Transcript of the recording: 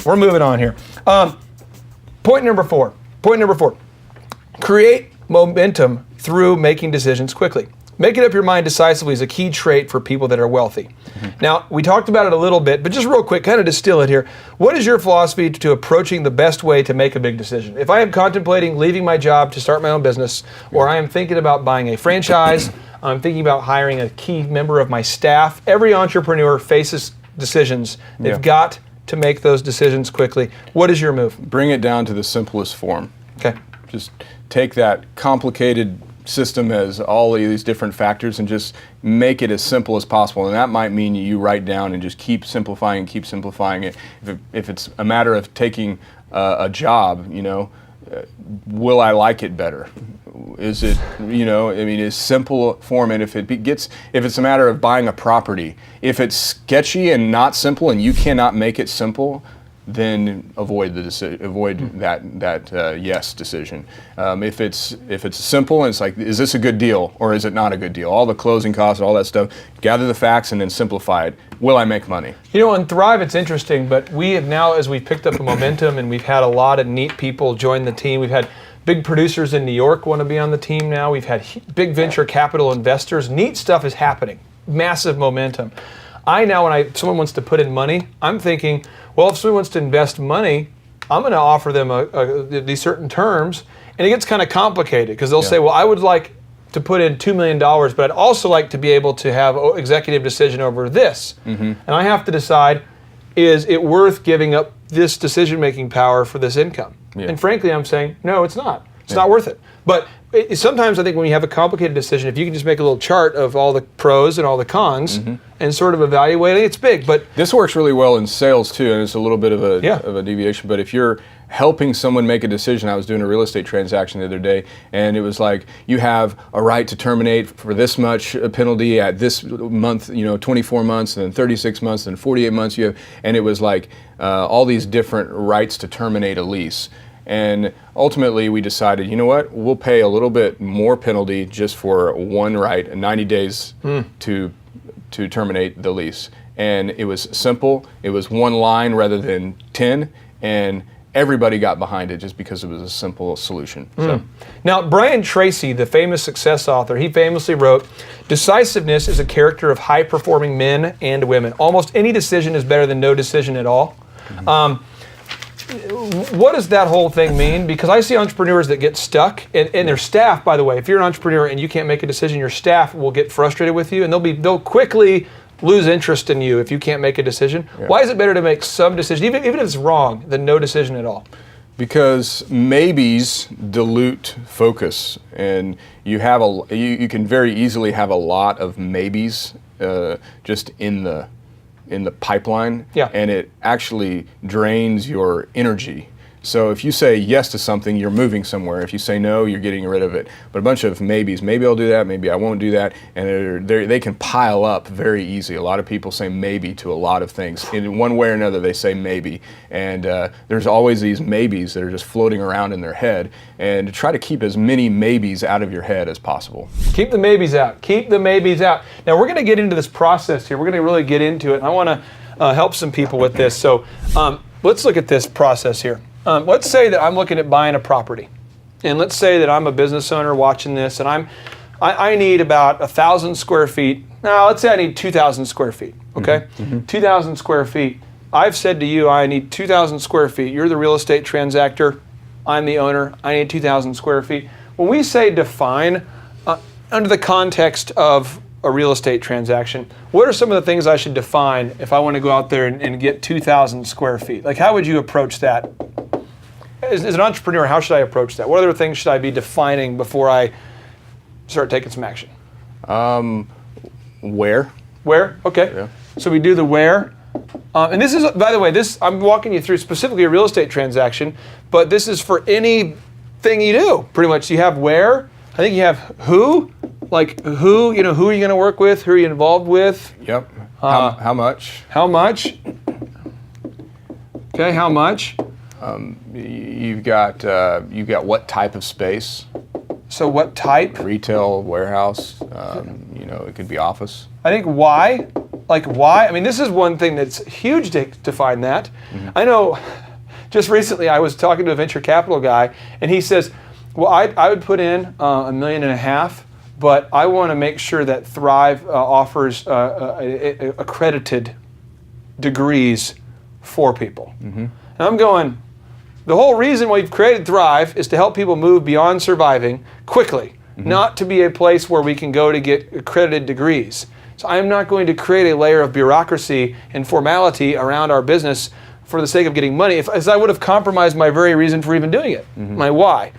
We're moving on here. Point number four. Create momentum through making decisions quickly. Making up your mind decisively is a key trait for people that are wealthy. Now, we talked about it a little bit, but just real quick, kind of distill it here. What is your philosophy to approaching the best way to make a big decision? If I am contemplating leaving my job to start my own business, or I am thinking about buying a franchise, I'm thinking about hiring a key member of my staff, every entrepreneur faces decisions. They've got to make those decisions quickly. What is your move? Bring it down to the simplest form. Okay. Just take that complicated system as all of these different factors and just make it as simple as possible. And that might mean you write down and just keep simplifying it. If it's a matter of taking a job, will I like it better? Is it, is simple form. And if it's a matter of buying a property, if it's sketchy and not simple and you cannot make it simple, then avoid that yes decision. If it's simple and it's like, is this a good deal or is it not a good deal? All the closing costs, all that stuff. Gather the facts and then simplify it. Will I make money? On Thrive, it's interesting, but we have now, as we've picked up the momentum and we've had a lot of neat people join the team. We've had big producers in New York want to be on the team now. We've had big venture capital investors. Neat stuff is happening. Massive momentum. When someone wants to put in money, I'm thinking, well, if someone wants to invest money, I'm going to offer them these certain terms, and it gets kind of complicated because they'll say, well, I would like to put in $2 million, but I'd also like to be able to have executive decision over this. And I have to decide, is it worth giving up this decision-making power for this income? And frankly, I'm saying, no, it's not. It's not worth it. But sometimes I think when you have a complicated decision, if you can just make a little chart of all the pros and all the cons and sort of evaluate it, it's big. But this works really well in sales too, and it's a little bit of a deviation. But if you're helping someone make a decision, I was doing a real estate transaction the other day, and it was like, you have a right to terminate for this much penalty at this month, 24 months, and then 36 months, and 48 months. And it was like all these different rights to terminate a lease. And ultimately, we decided, you know what, we'll pay a little bit more penalty just for one right, 90 days to terminate the lease. And it was simple. It was one line rather than 10, and everybody got behind it just because it was a simple solution. So. Now, Brian Tracy, the famous success author, he famously wrote, "Decisiveness is a character of high-performing men and women. Almost any decision is better than no decision at all." What does that whole thing mean? Because I see entrepreneurs that get stuck, and their staff, by the way, if you're an entrepreneur and you can't make a decision, your staff will get frustrated with you, and they'll quickly lose interest in you if you can't make a decision. Why is it better to make some decision, even if it's wrong, than no decision at all? Because maybes dilute focus, and you can very easily have a lot of maybes just in the pipeline, and it actually drains your energy. So if you say yes to something, you're moving somewhere. If you say no, you're getting rid of it. But a bunch of maybes, maybe I'll do that, maybe I won't do that, and they can pile up very easy. A lot of people say maybe to a lot of things. In one way or another, they say maybe. And there's always these maybes that are just floating around in their head. And to try to keep as many maybes out of your head as possible. Keep the maybes out. Keep the maybes out. Now, we're going to get into this process here. We're going to really get into it. And I want to help some people with this. So let's look at this process here. Let's say that I'm looking at buying a property, and let's say that I'm a business owner watching this, and I need about 1,000 square feet. Now, let's say I need 2,000 square feet. Okay, 2,000 square feet. I've said to you, I need 2,000 square feet. You're the real estate transactor. I'm the owner. I need 2,000 square feet. When we say define, under the context of a real estate transaction, what are some of the things I should define if I want to go out there and get 2,000 square feet? Like, how would you approach that? As an entrepreneur, how should I approach that? What other things should I be defining before I start taking some action? Where? Where? Okay. Yeah. So we do the where. And this is, by the way, I'm walking you through specifically a real estate transaction, but this is for anything you do, pretty much. You have where. I think you have who. Like who are you going to work with? Who are you involved with? Yep. How much? How much? Okay, how much? You've got what type of space? So what type? Retail, warehouse. It could be office. I think why. Like why? I mean, this is one thing that's huge to find that. I know just recently I was talking to a venture capital guy, and he says, well, I would put in $1.5 million, but I want to make sure that Thrive offers accredited degrees for people. And I'm going, the whole reason we've created Thrive is to help people move beyond surviving quickly, not to be a place where we can go to get accredited degrees. So I'm not going to create a layer of bureaucracy and formality around our business for the sake of getting money, as I would have compromised my very reason for even doing it, my why.